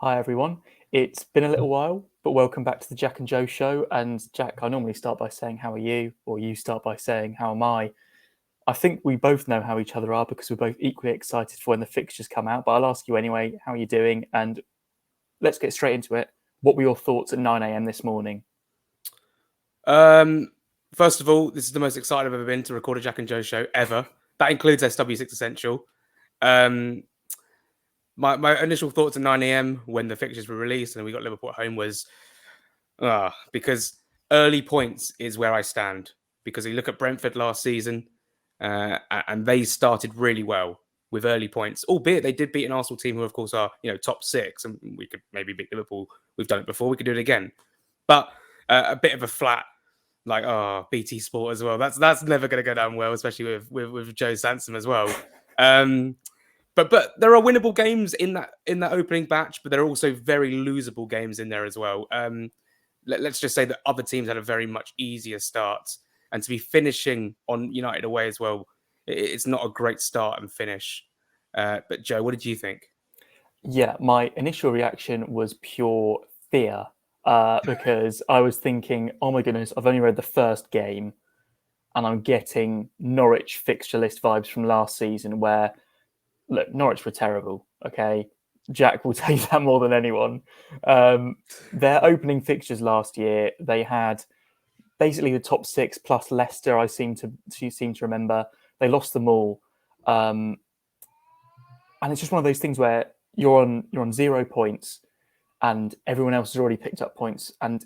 Hi everyone. It's been a little while, but welcome back to the Jack and Joe show. And Jack, I normally start by saying how are you, or you start by saying how am I. I think we both know how each other are because we're both equally excited for when the fixtures come out. But I'll ask you anyway, how are you doing? And let's get straight into it. What were your thoughts at 9 a.m. this morning? First of all, this is the most excited I've ever been to record a Jack and Joe show ever. That includes SW6 Essential. My initial thoughts at 9 a.m. when the fixtures were released and we got Liverpool at home was because early points is where I stand. Because you look at Brentford last season and they started really well with early points, albeit they did beat an Arsenal team who, of course, are top six, and we could maybe beat Liverpool. We've done it before. We could do it again, but a bit of a flat. BT Sport as well. That's never going to go down well, especially with Joe Sansom as well. But there are winnable games in that opening batch, but there are also very losable games in there as well. Let's just say that other teams had a very much easier start, and to be finishing on United away as well, it's not a great start and finish. But Joe, what did you think? Yeah, my initial reaction was pure fear because I was thinking, oh my goodness, I've only read the first game and I'm getting Norwich fixture list vibes from last season where, look, Norwich were terrible, okay? Jack will tell you that more than anyone. Their opening fixtures last year, they had basically the top six plus Leicester, I seem to remember. They lost them all. And it's just one of those things where you're on 0 points and everyone else has already picked up points. And,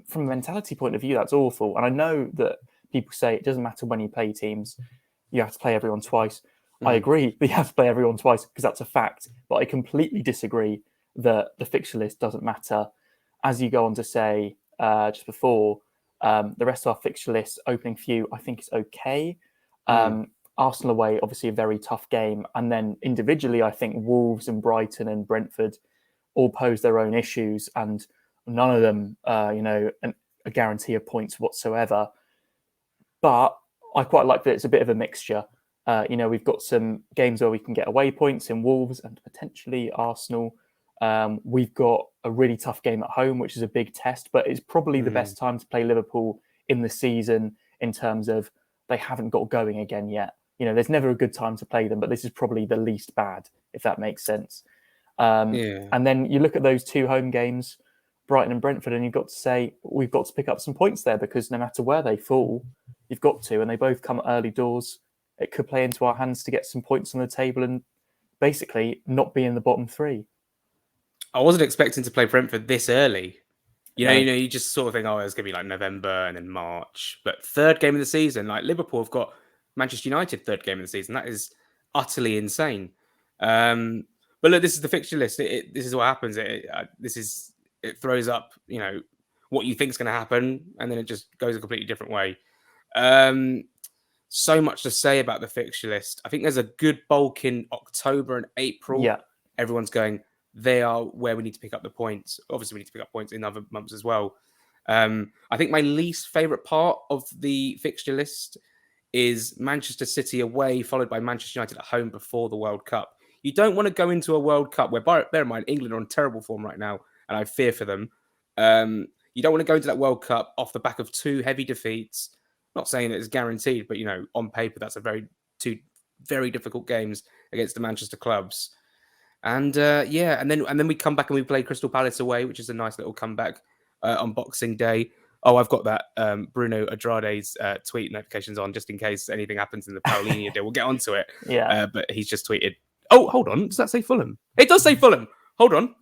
from a mentality point of view, that's awful. And I know that people say it doesn't matter when you play teams, you have to play everyone twice. I agree that you have to play everyone twice because that's a fact. But I completely disagree that the fixture list doesn't matter. As you go on to say just before, the rest of our fixture list, opening few, I think is okay. Arsenal away, obviously a very tough game. And then individually, I think Wolves and Brighton and Brentford all pose their own issues. And none of them, a guarantee of points whatsoever. But I quite like that it's a bit of a mixture. We've got some games where we can get away points in Wolves and potentially Arsenal. We've got a really tough game at home, which is a big test, but it's probably the best time to play Liverpool in the season in terms of they haven't got going again yet. There's never a good time to play them, but this is probably the least bad, if that makes sense. And then you look at those two home games, Brighton and Brentford, and you've got to say, we've got to pick up some points there because no matter where they fall, you've got to, and they both come early doors. It could play into our hands to get some points on the table and basically not be in the bottom three. I wasn't expecting to play Brentford this early. You just sort of think, oh, it's going to be like November and then March. But third game of the season, like Liverpool have got Manchester United third game of the season. That is utterly insane. But look, this is the fixture list. This is what happens. It throws up, what you think is going to happen, and then it just goes a completely different way. So much to say about the fixture list. I think there's a good bulk in October and April. Yeah. Everyone's going, they are where we need to pick up the points. Obviously, we need to pick up points in other months as well. I think my least favourite part of the fixture list is Manchester City away, followed by Manchester United at home before the World Cup. You don't want to go into a World Cup where, bear in mind, England are on terrible form right now, and I fear for them. You don't want to go into that World Cup off the back of two heavy defeats. Not saying that it's guaranteed, but, on paper, that's two very difficult games against the Manchester clubs. And and then we come back and we play Crystal Palace away, which is a nice little comeback on Boxing Day. Oh, I've got that Bruno Andrade's tweet notifications on just in case anything happens in the Palhinha deal. We'll get onto it. Yeah. But he's just tweeted. Oh, hold on. Does that say Fulham? It does say Fulham. Hold on.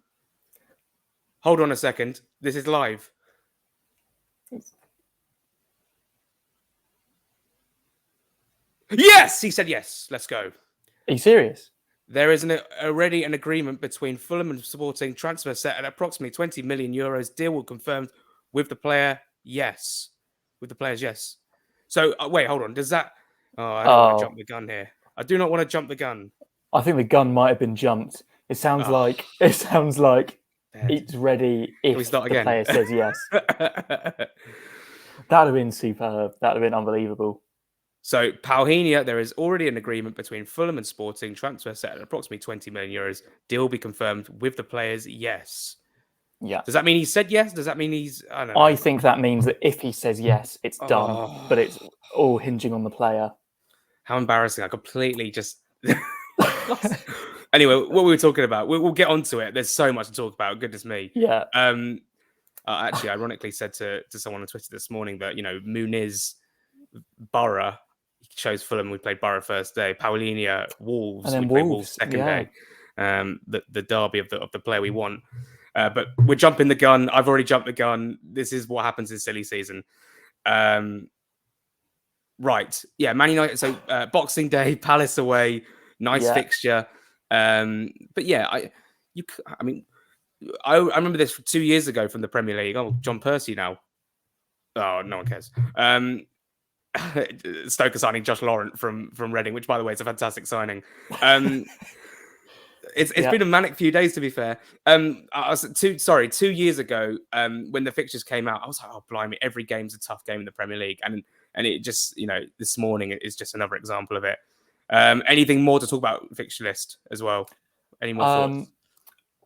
Hold on a second. This is live. Yes, he said yes. Let's go. Are you serious? There is already an agreement between Fulham and Sporting, transfer set at approximately 20 million euros. Deal will confirmed with the player. Yes. With the players, yes. So, wait, hold on. Does that... Oh, I don't want to jump the gun here. I do not want to jump the gun. I think the gun might have been jumped. It sounds like it's ready if the player says yes. That would have been superb. That would have been unbelievable. So Palhinha, there is already an agreement between Fulham and Sporting, transfer set at approximately 20 million euros. Deal will be confirmed with the players. Yes. Yeah. Does that mean he said yes? Does that mean he's? I don't know. I think that means that if he says yes, it's done, but it's Oh, all hinging on the player. how embarrassing! I completely just. Anyway, what we were talking about, we'll get onto it. There's so much to talk about. Goodness me. Yeah. Actually, ironically, said to someone on Twitter this morning that Muniz Borough chose Fulham. We played Borough first day. Palhinha Wolves. And then We played Wolves second yeah. day. The derby of the player we want. But we're jumping the gun. I've already jumped the gun. This is what happens in silly season. Right. Yeah, Man United. So Boxing Day, Palace away, nice fixture. But yeah, I remember this 2 years ago from the Premier League. Oh, John Percy now. Oh, no one cares. Stoke signing Josh Laurent from Reading, which by the way is a fantastic signing. It's been a manic few days, to be fair. I was 2 years ago, when the fixtures came out, I was like, oh blimey, every game's a tough game in the Premier League, and it just this morning is just another example of it. Anything more to talk about fixture list as well? Any more thoughts?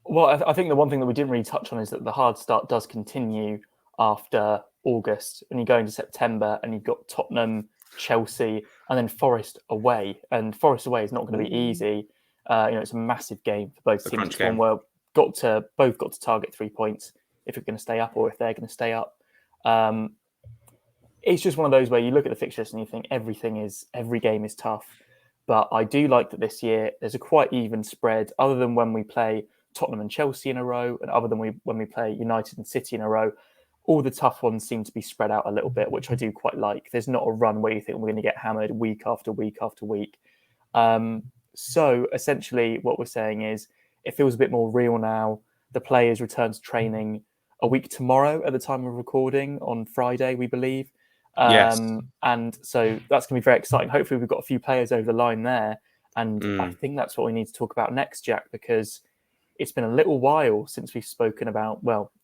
Well, I think the one thing that we didn't really touch on is that the hard start does continue after August, and you go into September, and you've got Tottenham, Chelsea, and then Forest away. And Forest away is not going to be easy. It's a massive game for both teams. One where both got to target 3 points if you're going to stay up, or if they're going to stay up. It's just one of those where you look at the fixtures and you think every game is tough. But I do like that this year there's a quite even spread, other than when we play Tottenham and Chelsea in a row, and other than when we play United and City in a row. All the tough ones seem to be spread out a little bit, which I do quite like. There's not a run where you think we're going to get hammered week after week after week. So essentially what we're saying is it feels a bit more real now. The players return to training a week tomorrow at the time of recording, on Friday, we believe. Yes. And so that's going to be very exciting. Hopefully we've got a few players over the line there. And I think that's what we need to talk about next, Jack, because it's been a little while since we've spoken about,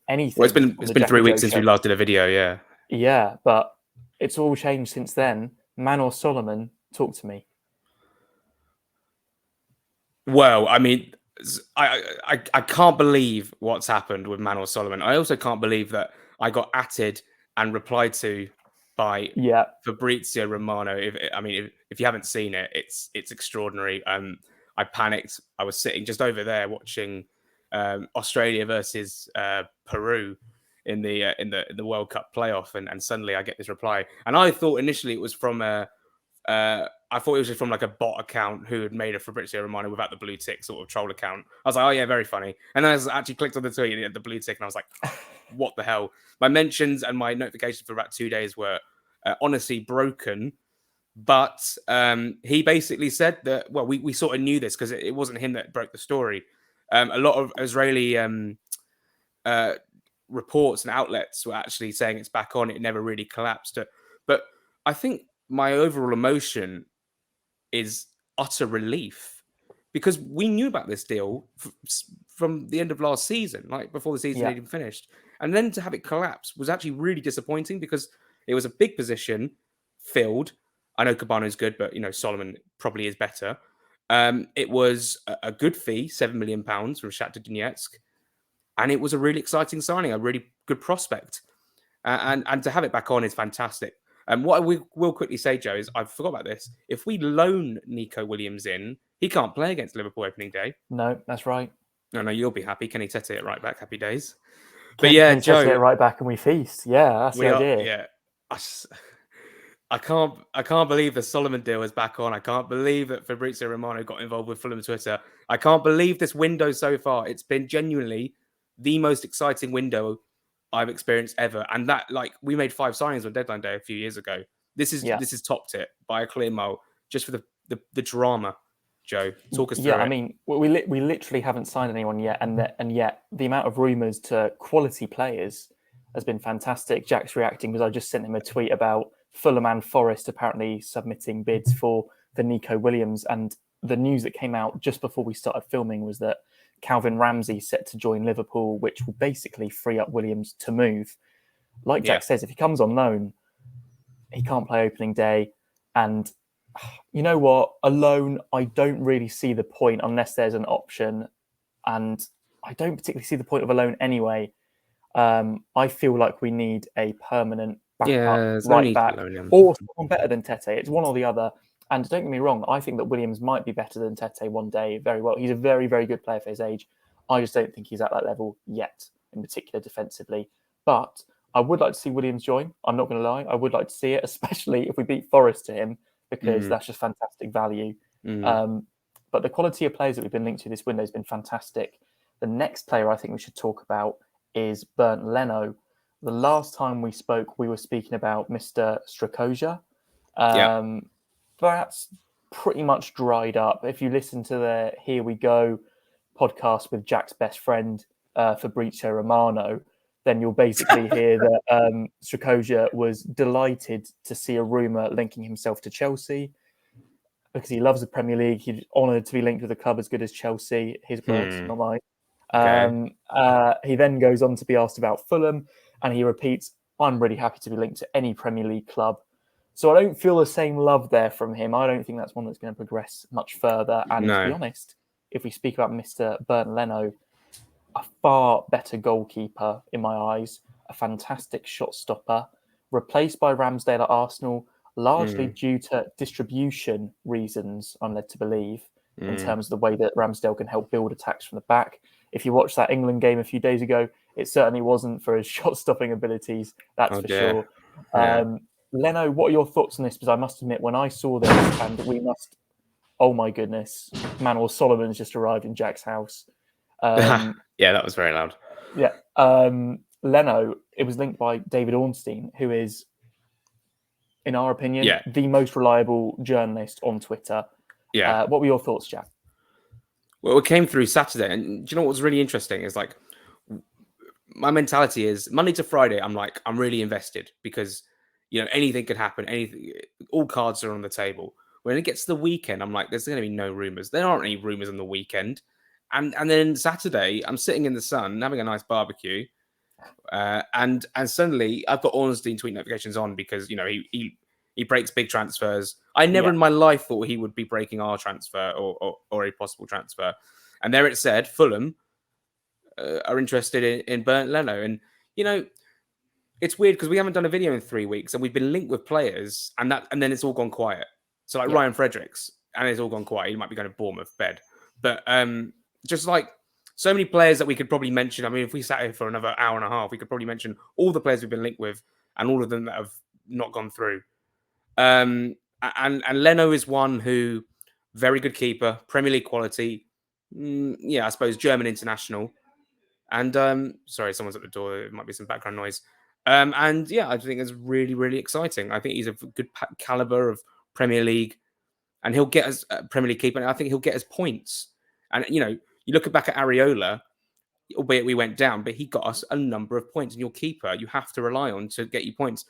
anything. Well, it's been 3 weeks since we last did a video, yeah. Yeah, but it's all changed since then. Manor Solomon, talk to me. Well, I mean, I can't believe what's happened with Manor Solomon. I also can't believe that I got atted and replied to by Fabrizio Romano. If you haven't seen it, it's extraordinary. I panicked. I was sitting just over there watching Australia versus Peru in the World Cup playoff, and suddenly I get this reply. And I thought initially it was from I thought it was just from like a bot account who had made a Fabrizio Romano without the blue tick sort of troll account. I was like, oh yeah, very funny. And then I actually clicked on the tweet and it had the blue tick, and I was like, what the hell? My mentions and my notifications for about 2 days were honestly broken. But he basically said that, well, we sort of knew this because it wasn't him that broke the story. A lot of Israeli reports and outlets were actually saying it's back on. It never really collapsed. But I think my overall emotion is utter relief, because we knew about this deal from the end of last season, like before the season had even finished. And then to have it collapse was actually really disappointing, because it was a big position filled. I know Cabano's good, but Solomon probably is better. It was a good fee, £7 million from Shakhtar Donetsk, and it was a really exciting signing, a really good prospect. And to have it back on is fantastic. And what we will quickly say, Joe, is I forgot about this. If we loan Nico Williams in, he can't play against Liverpool opening day. No, that's right. No, you'll be happy. Kenny Tete it right back. Happy days. But yeah, Joe, it right back and we feast. Yeah, that's the idea. Yeah, I can't believe the Solomon deal is back on. I can't believe that Fabrizio Romano got involved with Fulham Twitter. I can't believe this window so far. It's been genuinely the most exciting window I've experienced ever. And that, like, we made 5 signings on deadline day a few years ago. This is topped it by a clear mile, just for the drama. Joe, talk us through it. I mean, we literally haven't signed anyone yet, and yet the amount of rumours to quality players has been fantastic. Jack's reacting because I just sent him a tweet about Fulham and Forest apparently submitting bids for Nico Williams, and the news that came out just before we started filming was that Calvin Ramsey set to join Liverpool, which will basically free up Williams to move. Like Jack says, if he comes on loan, he can't play opening day. And you know what? A loan, I don't really see the point unless there's an option. And I don't particularly see the point of a loan anyway. I feel like we need a permanent Yeah, backup there's no right need to back loan him. or someone better than Tete. It's one or the other. And don't get me wrong, I think that Williams might be better than Tete one day very well. He's a very, very good player for his age. I just don't think he's at that level yet, in particular defensively. But I would like to see Williams join. I'm not going to lie. I would like to see it, especially if we beat Forest to him, because that's just fantastic value. But the quality of players that we've been linked to this window has been fantastic. The next player I think we should talk about is Bernd Leno. The last time we spoke, we were speaking about Mr. Strakosha. That's pretty much dried up. If you listen to the Here We Go podcast with Jack's best friend, Fabrizio Romano, then you'll basically hear that Strakosha was delighted to see a rumour linking himself to Chelsea because he loves the Premier League. He's honoured to be linked with a club as good as Chelsea. His words, not mine. He then goes on to be asked about Fulham, and he repeats, "I'm really happy to be linked to any Premier League club." So I don't feel the same love there from him. I don't think that's one that's going to progress much further. And to be honest, if we speak about Mr. Bernd Leno, a far better goalkeeper in my eyes, a fantastic shot stopper, replaced by Ramsdale at Arsenal, largely due to distribution reasons, I'm led to believe, in terms of the way that Ramsdale can help build attacks from the back. If you watched that England game a few days ago, it certainly wasn't for his shot-stopping abilities, that's for sure. Leno, what are your thoughts on this? Because I must admit, when I saw this, and oh my goodness, Manuel Solomon's just arrived in Jack's house. Yeah, that was very loud. Yeah. Leno, it was linked by David Ornstein, who is, in our opinion, the most reliable journalist on Twitter. What were your thoughts, Jack? Well, it came through Saturday, and do you know what was really interesting is like my mentality is Monday to Friday. I'm really invested because anything could happen. Anything, all cards are on the table. When it gets to the weekend, I'm like, there's going to be no rumors. There aren't any rumors on the weekend, and then Saturday, I'm sitting in the sun having a nice barbecue, and suddenly I've got Ornstein tweet notifications on because he breaks big transfers. I never in my life thought he would be breaking our transfer or a possible transfer. And there it said, Fulham are interested in Bernd Leno. And, it's weird because we haven't done a video in 3 weeks and we've been linked with players and then it's all gone quiet. So like Ryan Fredericks, and it's all gone quiet. He might be going to Bournemouth bed. But just like so many players that we could probably mention. I mean, if we sat here for another hour and a half, we could probably mention all the players we've been linked with and all of them that have not gone through. And Leno is one who, very good keeper, Premier League quality. I suppose German international. And sorry, someone's at the door. There might be some background noise. I think it's really, really exciting. I think he's a good caliber of Premier League, and he'll get us Premier League keeper. And I think he'll get us points. And you look back at Areola, albeit we went down, but he got us a number of points. And your keeper, you have to rely on to get you points.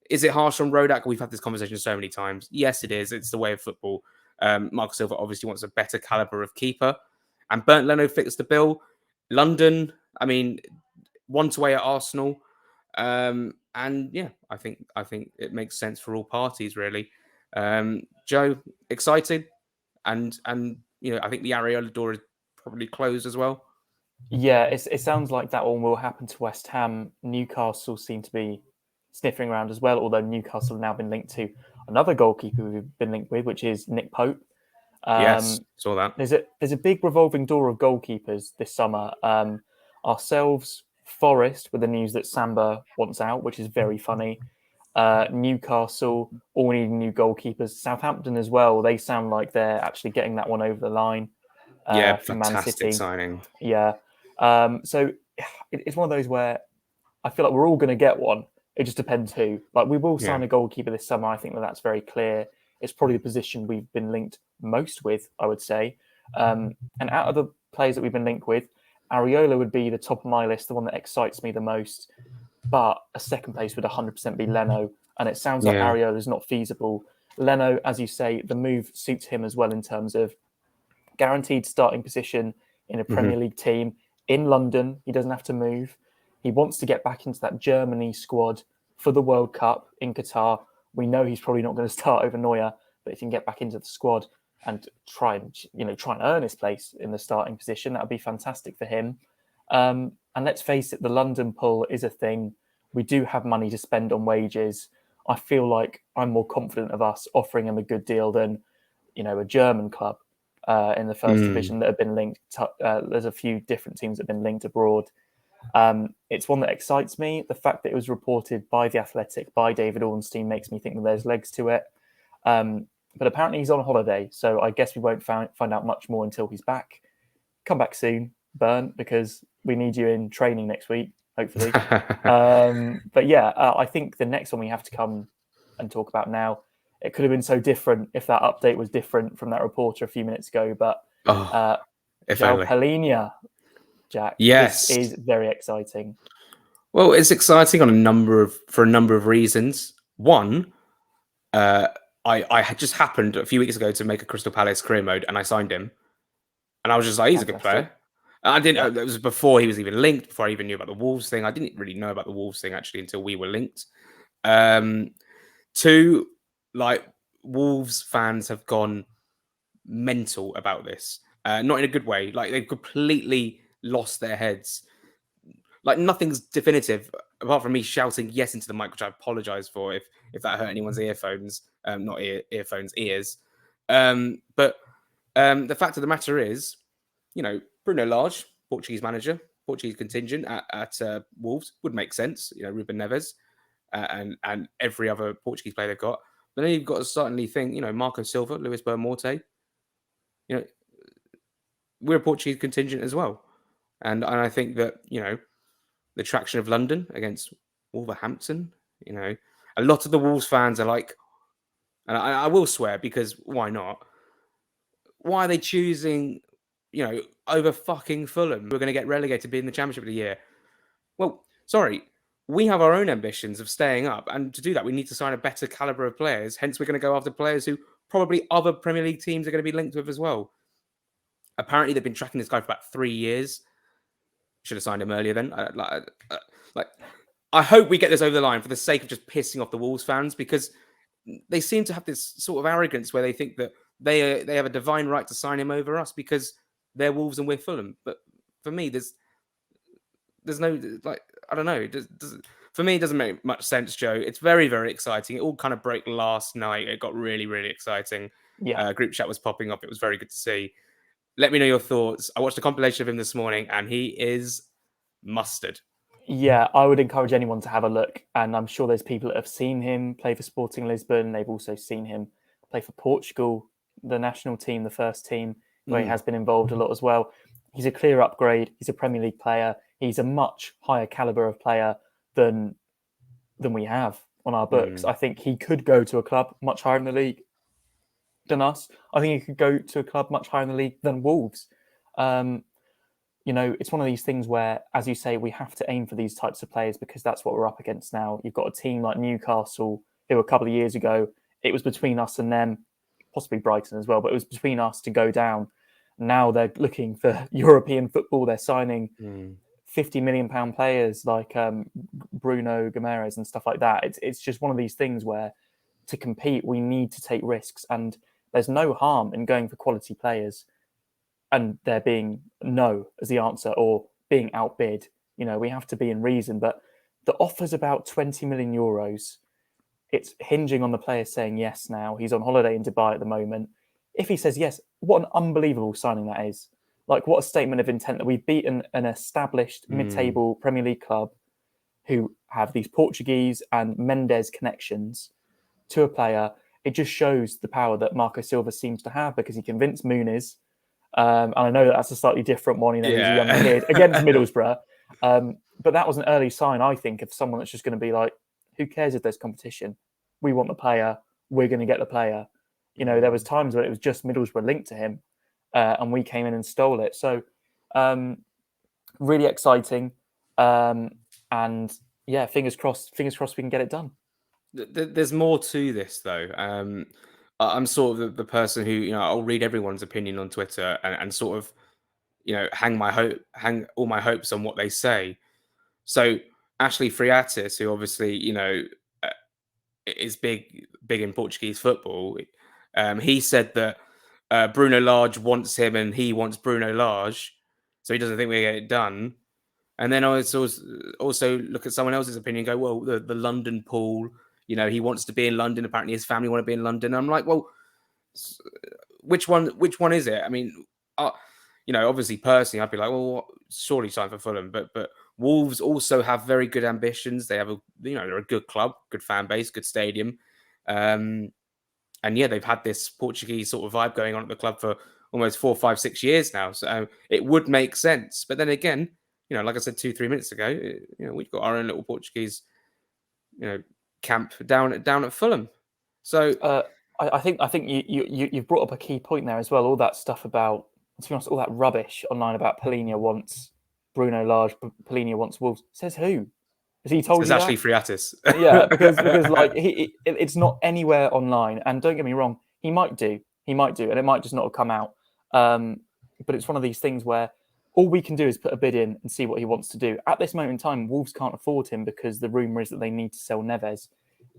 Is it harsh on Rodak? We've had this conversation so many times. Yes, it is. It's the way of football. Marco Silva obviously wants a better caliber of keeper. And Bernd Leno fits the bill. London, I mean, 1-away at Arsenal. I think it makes sense for all parties, really. Joe, excited? And I think the Areola door is probably closed as well. Yeah, it sounds like that one will happen to West Ham. Newcastle seem to be sniffing around as well, although Newcastle have now been linked to another goalkeeper we've been linked with, which is Nick Pope. Yes, saw that. There's a big revolving door of goalkeepers this summer. Ourselves, Forest, with the news that Samba wants out, which is very funny. Newcastle, all needing new goalkeepers. Southampton as well. They sound like they're actually getting that one over the line. From Man City signing. Yeah. So it's one of those where I feel like we're all going to get one. It just depends who. Like we will sign a goalkeeper this summer. I think that's very clear. It's probably the position we've been linked most with, I would say. And out of the players that we've been linked with, Areola would be the top of my list, the one that excites me the most. But a second place would 100% be Leno. And it sounds like Areola is not feasible. Leno, as you say, the move suits him as well in terms of guaranteed starting position in a Premier League team in London. He doesn't have to move. He wants to get back into that Germany squad for the World Cup in Qatar. We know he's probably not going to start over Neuer, but if he can get back into the squad and try and earn his place in the starting position, that would be fantastic for him. And let's face it, the London pull is a thing. We do have money to spend on wages. I feel like I'm more confident of us offering him a good deal than, a German club in the first division that have been linked. There's a few different teams that have been linked abroad. It's one that excites me. The fact that it was reported by The Athletic, by David Ornstein, makes me think that there's legs to it. But apparently he's on holiday, so I guess we won't find out much more until he's back. Come back soon, Burn, because we need you in training next week, hopefully. But yeah, I think the next one we have to come and talk about now, it could have been so different if that update was different from that reporter a few minutes ago. But Palhinha, Jack, yes, this is very exciting. Well, it's exciting for a number of reasons. One, I had just happened a few weeks ago to make a Crystal Palace career mode, and I signed him, and I was just like, he's a good player. I didn't. It was before he was even linked. Before I even knew about the Wolves thing, I didn't really know about the Wolves thing actually until we were linked. Two, Wolves fans have gone mental about this, not in a good way. They've completely lost their heads. Nothing's definitive apart from me shouting yes into the mic, which I apologize for if that hurt anyone's earphones, not earphones, ears. But the fact of the matter is, Bruno Lage, Portuguese manager, Portuguese contingent at Wolves would make sense. Ruben Neves and every other Portuguese player they've got. But then you've got to certainly think, Marco Silva, Luis Boamorte. We're a Portuguese contingent as well, and I think that the traction of London against Wolverhampton. A lot of the Wolves fans are like, and I will swear because why not? Why are they choosing, over fucking Fulham? We're going to get relegated, be in the Championship of the year. Well, sorry, we have our own ambitions of staying up, and to do that, we need to sign a better caliber of players. Hence, we're going to go after players who probably other Premier League teams are going to be linked with as well. Apparently, they've been tracking this guy for about 3 years. Should have signed him earlier then. I hope we get this over the line for the sake of just pissing off the Wolves fans, because they seem to have this sort of arrogance where they think that they have a divine right to sign him over us because they're Wolves and we're Fulham. But for me, there's no, I don't know. For me, it doesn't make much sense, Joe. It's very, very exciting. It all kind of broke last night. It got really, really exciting. Yeah. Group chat was popping up. It was very good to see. Let me know your thoughts. I watched a compilation of him this morning, and he is mustard. Yeah, I would encourage anyone to have a look. And I'm sure there's people that have seen him play for Sporting Lisbon. They've also seen him play for Portugal, the national team, the first team, where he has been involved a lot as well. He's a clear upgrade. He's a Premier League player. He's a much higher caliber of player than we have on our books. I think he could go to a club much higher in the league than us. I think he could go to a club much higher in the league than Wolves. It's one of these things where, as you say, we have to aim for these types of players because that's what we're up against now. You've got a team like Newcastle, who a couple of years ago, it was between us and them, possibly Brighton as well, but it was between us to go down. Now they're looking for European football. They're signing £50 million players like Bruno Guimaraes and stuff like that. It's just one of these things where to compete, we need to take risks. And there's no harm in going for quality players and there being no as the answer or being outbid. We have to be in reason. But the offer's about 20 million euros. It's hinging on the player saying yes now. He's on holiday in Dubai at the moment. If he says yes, what an unbelievable signing that is. What a statement of intent that we've beaten an established mid-table Premier League club who have these Portuguese and Mendes connections to a player. It just shows the power that Marco Silva seems to have because he convinced Muniz. And I know that's a slightly different one. He's a young kid against Middlesbrough. But that was an early sign, I think, of someone that's just going to be like, who cares if there's competition? We want the player. We're going to get the player. There was times when it was just Middlesbrough linked to him and we came in and stole it. So really exciting. And yeah, fingers crossed we can get it done. There's more to this, though. I'm sort of the person who, I'll read everyone's opinion on Twitter and sort of, hang all my hopes on what they say. So Ashley Friatis, who obviously, is big in Portuguese football. He said that Bruno Lage wants him and he wants Bruno Lage, so he doesn't think we get it done. And then I also look at someone else's opinion and go, well, the London pool, he wants to be in London. Apparently his family want to be in London. I'm like, well, which one is it? I mean, obviously personally, I'd be like, well, surely sign for Fulham. But Wolves also have very good ambitions. They have they're a good club, good fan base, good stadium. And yeah, they've had this Portuguese sort of vibe going on at the club for almost 4, 5, 6 years now. So it would make sense. But then again, like I said 2-3 minutes ago, we've got our own little Portuguese, camp down at Fulham. So I think you've brought up a key point there as well. All that stuff about, to be honest, all that rubbish online about Palhinha wants Bruno Lage, Palhinha wants Wolves. Says who? Has he told you actually that? Friatis. Yeah, because like it's not anywhere online. And don't get me wrong, he might do, and it might just not have come out. But it's one of these things where all we can do is put a bid in and see what he wants to do. At this moment in time, Wolves can't afford him because the rumour is that they need to sell Neves.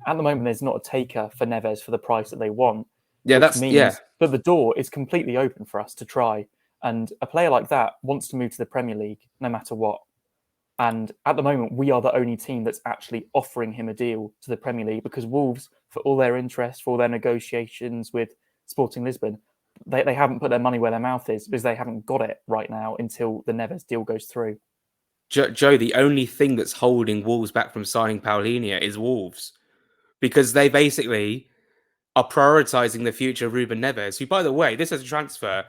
At the moment, there's not a taker for Neves for the price that they want. Yeah, which means that the door is completely open for us to try. And a player like that wants to move to the Premier League no matter what. And at the moment, we are the only team that's actually offering him a deal to the Premier League, because Wolves, for all their interest, for all their negotiations with Sporting Lisbon, they haven't put their money where their mouth is, because they haven't got it right now until the Neves deal goes through. Joe, the only thing that's holding Wolves back from signing Palhinha is Wolves, because they basically are prioritising the future of Ruben Neves, who, by the way, this is a transfer,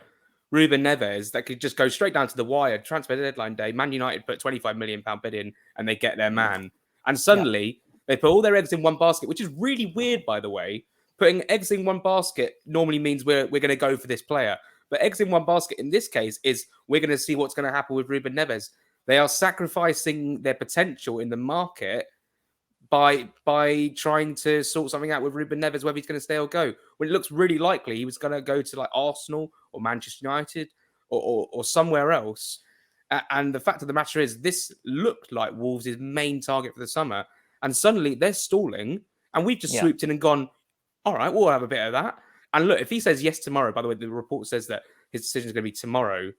Ruben Neves, that could just go straight down to the wire, transfer deadline day. Man United put £25 million bid in and they get their man. And suddenly they put all their eggs in one basket, which is really weird, by the way. Putting eggs in one basket normally means we're going to go for this player. But eggs in one basket in this case is we're going to see what's going to happen with Ruben Neves. They are sacrificing their potential in the market by trying to sort something out with Ruben Neves, whether he's going to stay or go. When it looks really likely he was going to go to like Arsenal or Manchester United or somewhere else. And the fact of the matter is, this looked like Wolves' main target for the summer. And suddenly they're stalling, and we've just swooped in and gone, all right, we'll have a bit of that. And look, if he says yes tomorrow, by the way, the report says that his decision is going to be tomorrow,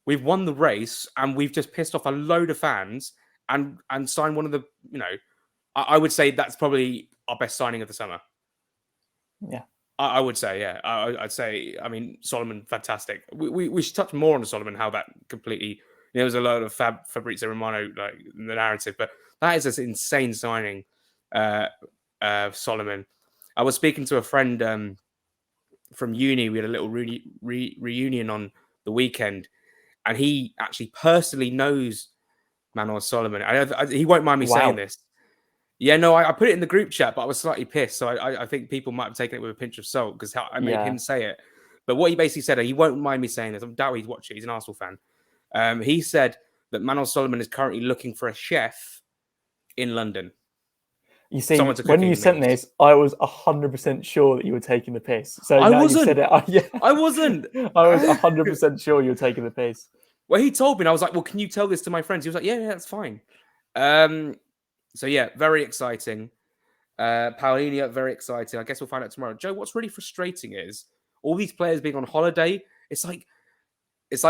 we've won the race and we've just pissed off a load of fans and signed one of the, I would say that's probably our best signing of the summer. Yeah. I would say, yeah. I'd say, I mean, Solomon, fantastic. We should touch more on Solomon, how that completely, there was a lot of Fabrizio Romano, like, in the narrative, but that is an insane signing, Solomon. I was speaking to a friend from uni. We had a little reunion on the weekend, and he actually personally knows Manuel Solomon. He won't mind me saying this. Yeah, no, I put it in the group chat, but I was slightly pissed. So I think people might have taken it with a pinch of salt because I made him say it. But what he basically said, he won't mind me saying this. I doubt he'd watch it. He's an Arsenal fan. He said that Manuel Solomon is currently looking for a chef in London. You see, when you sent this, I was 100% sure that you were taking the piss. So I now wasn't. You said it. I wasn't. I was 100% sure you were taking the piss. Well, he told me, and I was like, well, can you tell this to my friends? He was like, yeah, that's fine. So, yeah, very exciting. Palhinha, very exciting. I guess we'll find out tomorrow. Joe, what's really frustrating is all these players being on holiday. It's like,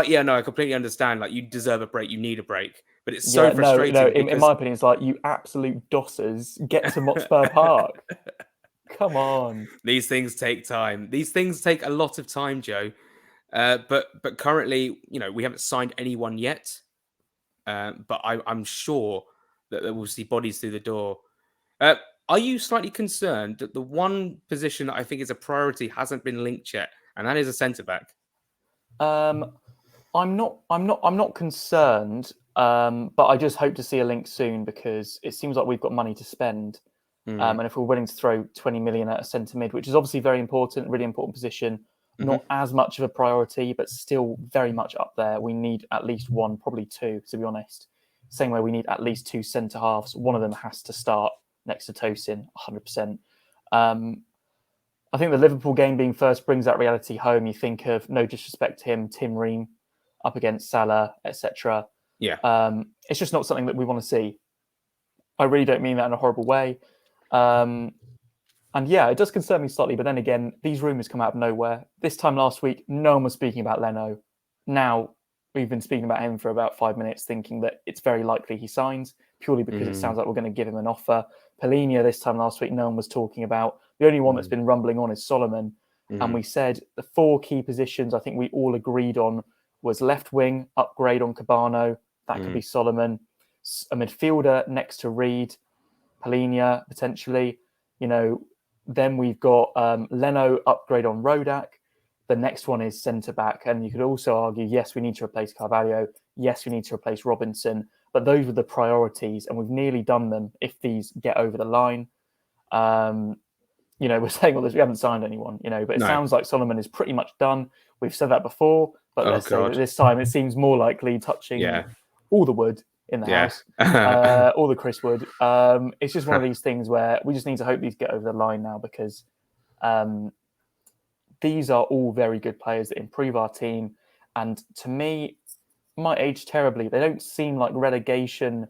yeah, no, I completely understand. Like, you deserve a break. You need a break. But it's so frustrating. No, in my opinion, it's like, you absolute dossers, get to Motspur Park. Come on. These things take time. These things take a lot of time, Joe. But currently, we haven't signed anyone yet. But I'm sure that we'll see bodies through the door. Are you slightly concerned that the one position that I think is a priority hasn't been linked yet, and that is a centre back? I'm not concerned, but I just hope to see a link soon, because it seems like we've got money to spend. And if we're willing to throw 20 million at a centre mid, which is obviously very important, really important position, not as much of a priority, but still very much up there. We need at least one, probably two, to be honest. Same way we need at least two centre halves. One of them has to start next to Tosin, 100%. I think the Liverpool game being first brings that reality home. You think of, no disrespect to him, Tim Ream up against Salah, etc. Yeah. It's just not something that we want to see. I really don't mean that in a horrible way. And yeah, it does concern me slightly. But then again, these rumours come out of nowhere. This time last week, no one was speaking about Leno. Now we've been speaking about him for about 5 minutes, thinking that it's very likely he signs, purely because it sounds like we're going to give him an offer. Palhinha this time last week, no one was talking about. The only one that's been rumbling on is Solomon. And we said the 4 key positions I think we all agreed on was left wing, upgrade on Cabano. That could be Solomon. A midfielder next to Reed, Palhinha, potentially. Then we've got Leno, upgrade on Rodak. The next one is centre back. And you could also argue, yes, we need to replace Carvalho. Yes, we need to replace Robinson. But those were the priorities, and we've nearly done them if these get over the line. We're saying all this, we haven't signed anyone, but it sounds like Solomon is pretty much done. We've said that before, but let's say that this time it seems more likely touching all the wood in the house, all the Chris wood. It's just one of these things where we just need to hope these get over the line now, because these are all very good players that improve our team. And to me, might age terribly. They don't seem like relegation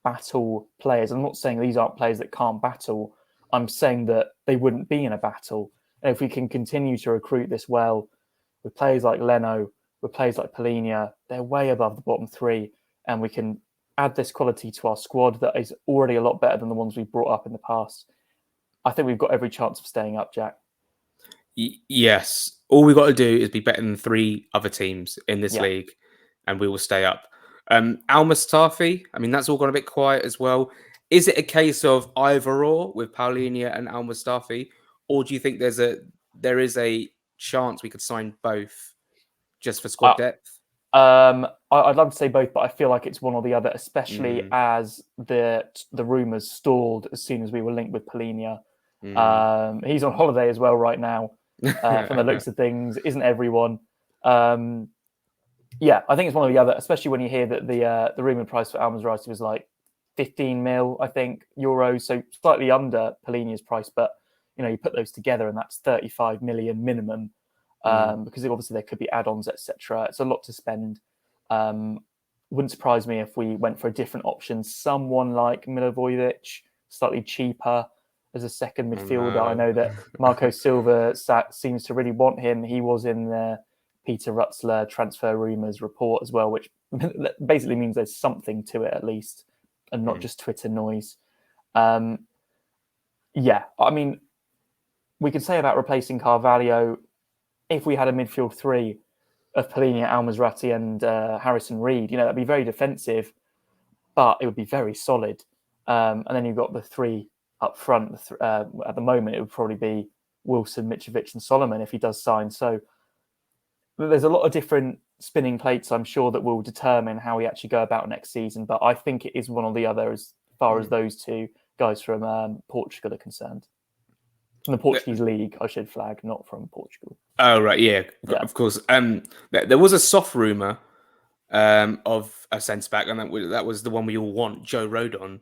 battle players. I'm not saying these aren't players that can't battle. I'm saying that they wouldn't be in a battle. And if we can continue to recruit this well, with players like Leno, with players like Palhinha, they're way above the bottom 3. And we can add this quality to our squad that is already a lot better than the ones we've brought up in the past. I think we've got every chance of staying up, Jack. Yes. All we've got to do is be better than 3 other teams in this league, and we will stay up. Al-Mustafi, I mean, that's all gone a bit quiet as well. Is it a case of either or with Palhinha and Al-Mustafi, or do you think there is a chance we could sign both just for squad depth? I'd love to say both, but I feel like it's one or the other, especially as the rumours stalled as soon as we were linked with Palhinha. He's on holiday as well right now, from the looks of things. Isn't everyone? I think it's one or the other, especially when you hear that the rumoured price for Al-Mustafi was like 15 mil, I think, euros, so slightly under Palhinha's price. But you put those together, and that's 35 million minimum, because obviously there could be add-ons, etc. It's a lot to spend. Wouldn't surprise me if we went for a different option, someone like Milivojevic, slightly cheaper as a second midfielder. I know that Marco Silva seems to really want him. He was in the Peter Rutzler transfer rumours report as well, which basically means there's something to it at least, and not just Twitter noise. I mean, we could say about replacing Carvalho, if we had a midfield 3 of Palhinha, Al-Mustafi and Harrison Reed, that'd be very defensive, but it would be very solid. And then you've got the 3 up front. At the moment, it would probably be Wilson, Mitrovic and Solomon if he does sign. So there's a lot of different spinning plates, I'm sure, that will determine how we actually go about next season. But I think it is one or the other as far as those 2 guys from Portugal are concerned. From the Portuguese league, I should flag, not from Portugal. Oh, right. Yeah, of course. There was a soft rumour of a centre-back, and that was the one we all want, Joe Rodon.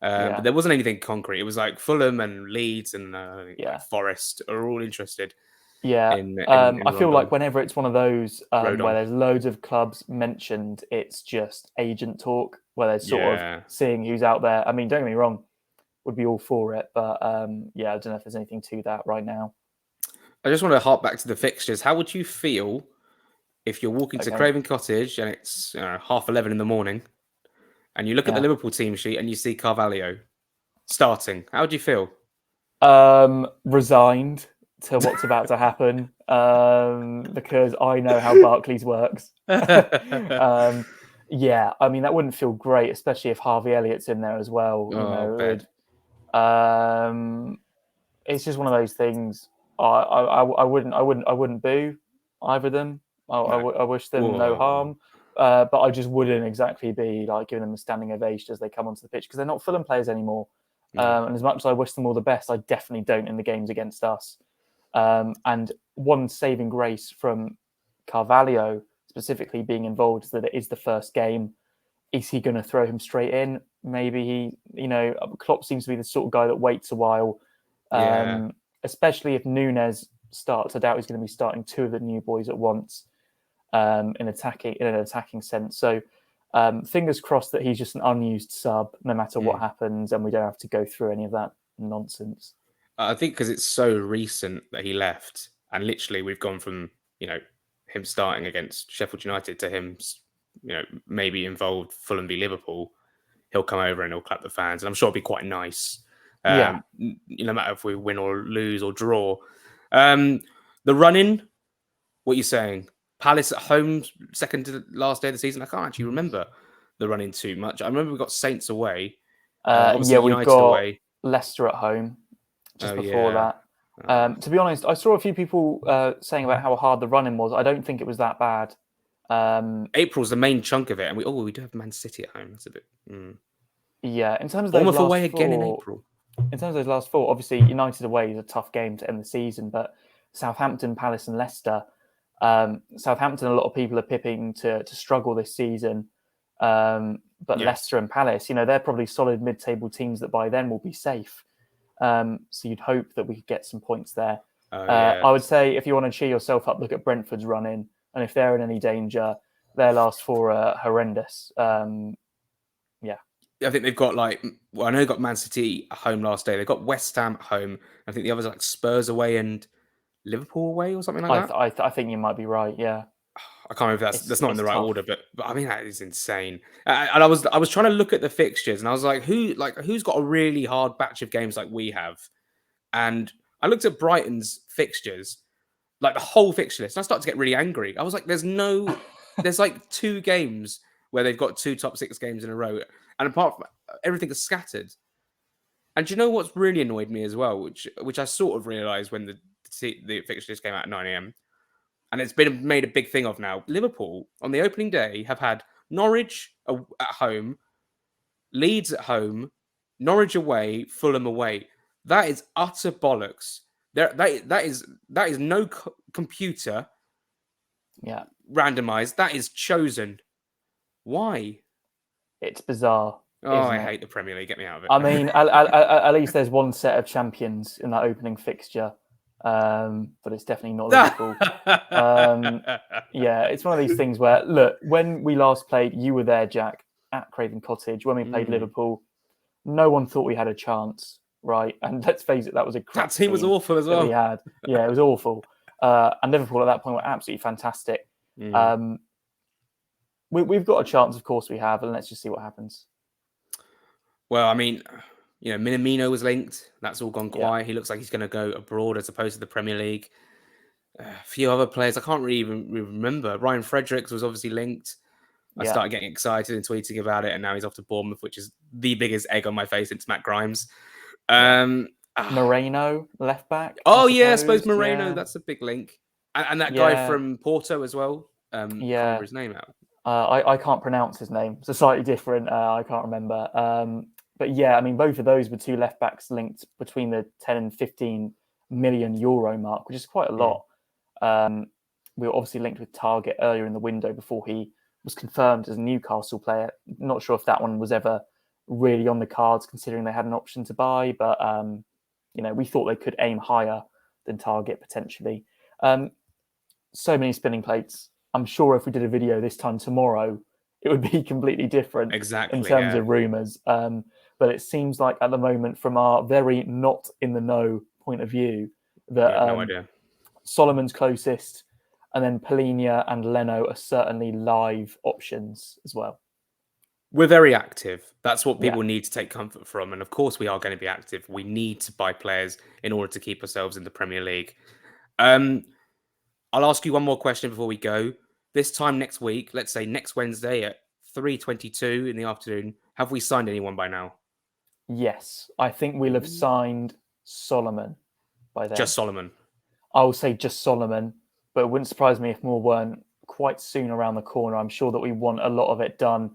But there wasn't anything concrete. It was like Fulham and Leeds and like Forest are all interested. In I feel like whenever it's one of those where there's loads of clubs mentioned, it's just agent talk, where they're sort of seeing who's out there. I mean, don't get me wrong, would be all for it, but I don't know if there's anything to that right now. I just want to harp back to the fixtures. How would you feel if you're walking to Craven Cottage and it's 11:30 in the morning, and you look at the Liverpool team sheet and you see Carvalho starting? How would you feel? Resigned to what's about to happen, because I know how Barclays works. I mean, that wouldn't feel great, especially if Harvey Elliott's in there as well. It's just one of those things. I wouldn't boo either of them. I wish them no harm, but I just wouldn't exactly be like giving them a standing ovation as they come onto the pitch, because they're not Fulham players anymore. And as much as I wish them all the best, I definitely don't in the games against us. And one saving grace from Carvalho specifically being involved is that it is the first game. Is he going to throw him straight in? Maybe Klopp seems to be the sort of guy that waits a while, especially if Nunes starts. I doubt he's going to be starting 2 of the new boys at once in an attacking sense. So fingers crossed that he's just an unused sub, no matter what happens, and we don't have to go through any of that nonsense. I think because it's so recent that he left, and literally we've gone from him starting against Sheffield United to him maybe involved Fulham v Liverpool. He'll come over and he'll clap the fans, and I'm sure it'll be quite nice. Yeah. No matter if we win or lose or draw. The run-in, what are you saying? Palace at home, second to the last day of the season. I can't actually remember the run-in too much. I remember we got Saints away. Obviously, we've United got away. Leicester at home just before Yeah. that. To be honest, I saw a few people saying about how hard the run-in was. I don't think it was that bad. April's the main chunk of it, and we do have Man City at home. That's a bit. Yeah, in terms of those Bournemouth last away four, again in April. In terms of those last four, obviously United away is a tough game to end the season, but Southampton, Palace, and Leicester. Southampton, a lot of people are pipping to struggle this season, but Leicester and Palace, they're probably solid mid-table teams that by then will be safe. So you'd hope that we could get some points there. I would say if you want to cheer yourself up, look at Brentford's run-in, and if they're in any danger, their last four are horrendous. I think they've got I know they've got Man City at home last day. They've got West Ham at home. I think the others are like Spurs away and Liverpool away or something like that. I think you might be right. Yeah, I can't remember if that's not in the right order, but I mean that is insane. And I was trying to look at the fixtures, and I was like, who's got a really hard batch of games like we have? And I looked at Brighton's fixtures, like the whole fixture list, and I started to get really angry. I was like, there's like 2 games where they've got 2 top 6 games in a row. And apart from everything is scattered. And do you know what's really annoyed me as well, which I sort of realised when the fixture list came out at 9 a.m. And it's been made a big thing of now. Liverpool, on the opening day, have had Norwich at home, Leeds at home, Norwich away, Fulham away. That is utter bollocks. That is no computer randomized. That is chosen. Why? It's bizarre. I hate the Premier League. Get me out of it. I mean, at least there's one set of champions in that opening fixture, but it's definitely not Liverpool. It's one of these things where, look, when we last played, you were there, Jack, at Craven Cottage. When we played Liverpool, no one thought we had a chance, right? And let's face it, that was a crap team was awful as well. We had, it was awful. And Liverpool at that point were absolutely fantastic. We've got a chance, of course we have, and let's just see what happens. Well, I mean, Minamino was linked. That's all gone quiet. He looks like he's going to go abroad as opposed to the Premier League. A few other players, I can't really even remember. Ryan Fredericks was obviously linked. I started getting excited and tweeting about it, and now he's off to Bournemouth, which is the biggest egg on my face since Matt Grimes. Moreno, left back. I suppose Moreno. That's a big link. And that guy from Porto as well. Can't remember his name out. I can't pronounce his name. It's slightly different. I can't remember. But I mean, both of those were 2 left backs linked between the 10 and 15 million euro mark, which is quite a lot. We were obviously linked with Target earlier in the window before he was confirmed as a Newcastle player. Not sure if that one was ever really on the cards, considering they had an option to buy. But we thought they could aim higher than Target potentially. So many spinning plates. I'm sure if we did a video this time tomorrow, it would be completely different in terms of rumours. But it seems like at the moment, from our very not in the know point of view, that no idea. Solomon's closest, and then Palhinha and Leno are certainly live options as well. We're very active. That's what people need to take comfort from. And of course, we are going to be active. We need to buy players in order to keep ourselves in the Premier League. I'll ask you one more question before we go. This time next week, let's say next Wednesday at 3:22 in the afternoon, have we signed anyone by now? Yes, I think we'll have signed Solomon by then. Just Solomon? I will say just Solomon, but it wouldn't surprise me if more weren't quite soon around the corner. I'm sure that we want a lot of it done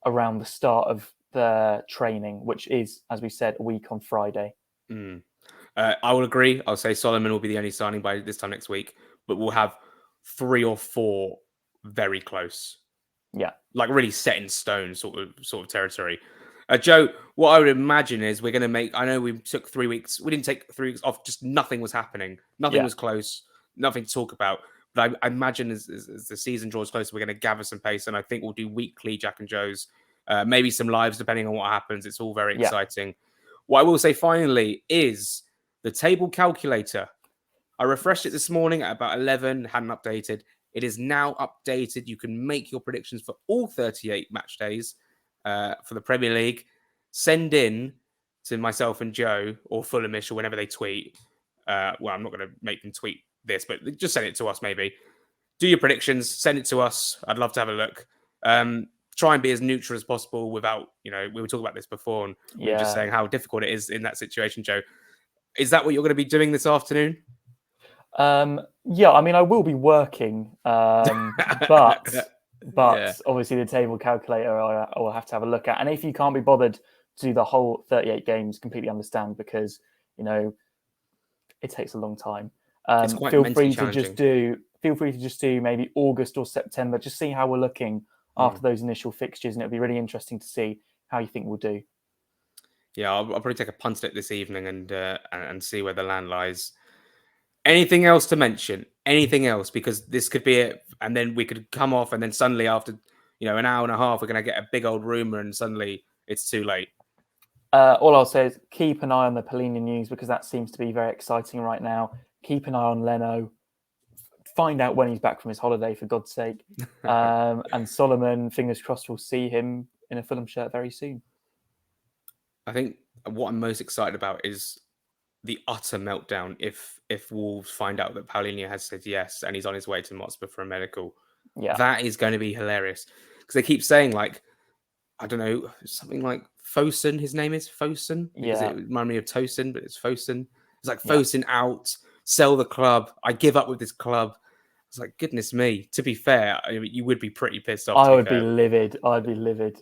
around the start of the training, which is, as we said, a week on Friday. I will agree. I'll say Solomon will be the only signing by this time next week, but we'll have 3 or 4 very close. Like really set in stone sort of territory. Joe, what I would imagine is we're going to make... I know we took 3 weeks. We didn't take 3 weeks off. Just nothing was happening. Nothing was close. Nothing to talk about. But I imagine as the season draws closer, we're going to gather some pace. And I think we'll do weekly Jack and Joes. Maybe some lives, depending on what happens. It's all very exciting. What I will say finally is the table calculator. I refreshed it this morning at about 11, hadn't updated. It is now updated. You can make your predictions for all 38 match days for the Premier League. Send in to myself and Joe or Fulhamish or whenever they tweet. Well, I'm not going to make them tweet this, but just send it to us maybe. Do your predictions, send it to us. I'd love to have a look. Try and be as neutral as possible without, we were talking about this before and we were just saying how difficult it is in that situation, Joe. Is that what you're going to be doing this afternoon? Yeah, I mean, I will be working, but obviously the table calculator I will have to have a look at. And if you can't be bothered to do the whole 38 games, completely understand, because it takes a long time. It's quite mentally challenging. Feel free to just do maybe August or September. Just see how we're looking after those initial fixtures, and it'll be really interesting to see how you think we'll do. Yeah, I'll probably take a punt at it this evening and see where the land lies. Anything else to mention? Anything else? Because this could be it, and then we could come off, and then suddenly after an hour and a half, we're going to get a big old rumour, and suddenly it's too late. All I'll say is keep an eye on the Palhinha news, because that seems to be very exciting right now. Keep an eye on Leno. Find out when he's back from his holiday, for God's sake. And Solomon, fingers crossed, we'll see him in a Fulham shirt very soon. I think what I'm most excited about is the utter meltdown if Wolves find out that Palhinha has said yes and he's on his way to Moscow for a medical. Yeah, that is going to be hilarious, because they keep saying, like, I don't know, something like Fosun. His name is Fosun. Because it reminded me of Tosin, but it's Fosun. It's like Fosun out, sell the club. I give up with this club. It's like, goodness me. To be fair, I mean, you would be pretty pissed off. I would be livid. I'd be livid.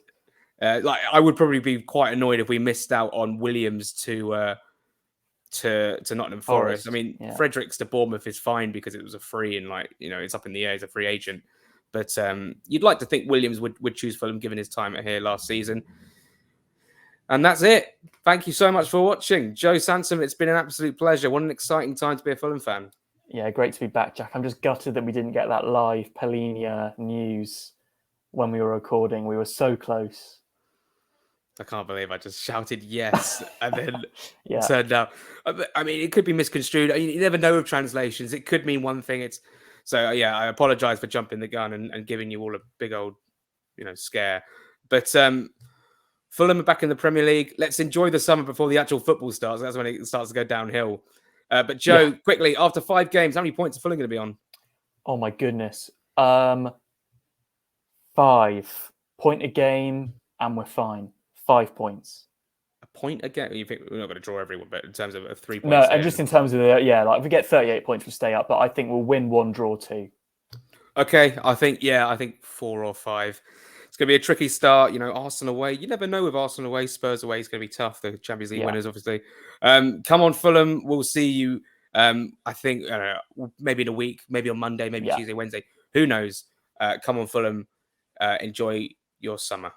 I would probably be quite annoyed if we missed out on Williams to Nottingham Forest. I mean, Fredericks to Bournemouth is fine because it was a free and it's up in the air as a free agent. But you'd like to think Williams would choose Fulham given his time here last season. And that's it. Thank you so much for watching. Joe Sansom, it's been an absolute pleasure. What an exciting time to be a Fulham fan. Yeah, great to be back, Jack. I'm just gutted that we didn't get that live Palhinha news when we were recording. We were so close. I can't believe I just shouted yes and then turned down. I mean, it could be misconstrued. You never know with translations. It could mean one thing. I apologize for jumping the gun and giving you all a big old, scare. But Fulham are back in the Premier League. Let's enjoy the summer before the actual football starts. That's when it starts to go downhill. But Joe, quickly, after 5 games, how many points are Fulham going to be on? Oh my goodness. 5 point a game and we're fine. 5 points. A point a game? You think we're not going to draw everyone, but in terms of a 3 points? No, and just in terms of if we get 38 points, we'll stay up. But I think we'll win 1, draw 2. Okay, I think 4 or 5. It's going to be a tricky start. Arsenal away. You never know with Arsenal away. Spurs away is going to be tough. The Champions League winners, obviously. Come on, Fulham. We'll see you, I think, maybe in a week, maybe on Monday, maybe Tuesday, Wednesday. Who knows? Come on, Fulham. Enjoy your summer.